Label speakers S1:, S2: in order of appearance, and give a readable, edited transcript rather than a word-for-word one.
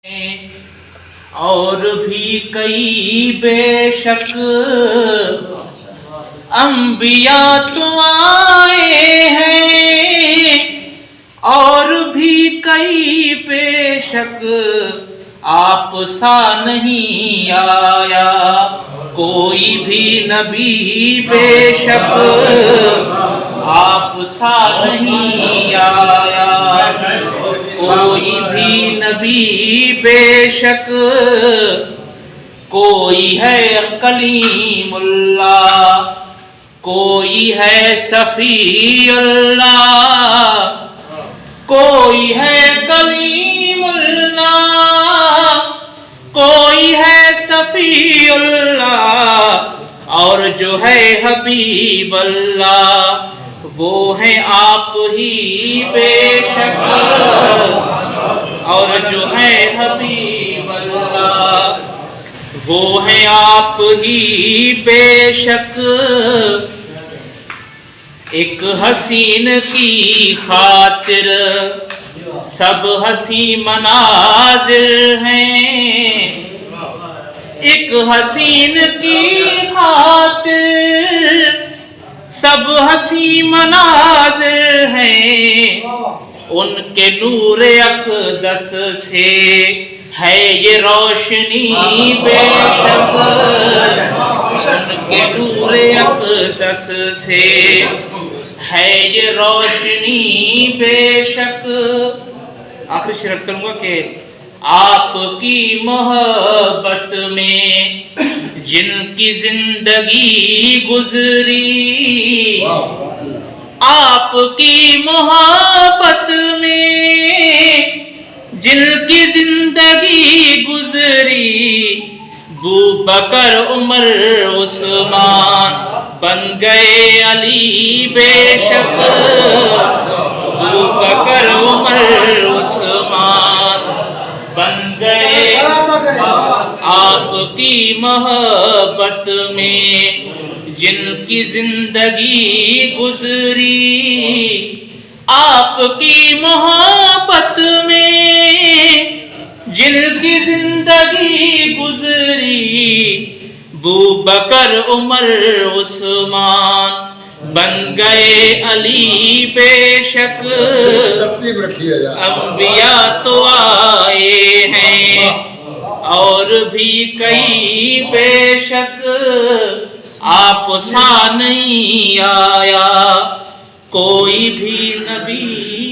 S1: اور بھی کئی بے شک انبیاء تو آئے ہیں، اور بھی کئی بے شک آپ سا نہیں آیا کوئی بھی نبی، بے شک آپ سا نہیں آیا کوئی بھی نبی، بے شک کوئی ہے کلیم اللہ، کوئی ہے صفی اللہ، کوئی ہے کلیم اللہ، کوئی ہے صفی اللہ، اور جو ہے حبیب اللہ وہ ہیں آپ ہی، بے شک اور جو ہے حبیب اللہ وہ ہیں آپ ہی، بے شک ایک حسین کی خاطر سب حسین مناظر ہیں، ایک حسین کی خاطر سب حسین مناظر ہیں، ان کے نور اقدس سے ہے یہ روشنی، بے شک ان کے نور اقدس سے ہے یہ روشنی، بے شک آخری شعر عرض کروں گا کہ آپ کی محبت میں جن کی زندگی گزری، آپ کی محبت میں جن کی زندگی گزری، ابوبکر عمر عثمان بن گئے علی، بے شک ابوبکر عمر عثمان بن گئے، آپ کی محبت میں جن کی زندگی گزری، آپ کی محبت میں جن کی زندگی گزری، ابوبکر عمر عثمان بن گئے علی، بے شک انبیاء تو آئے ہیں، اور بھی کئی بے شک آپ سا نہیں آیا کوئی بھی نبی۔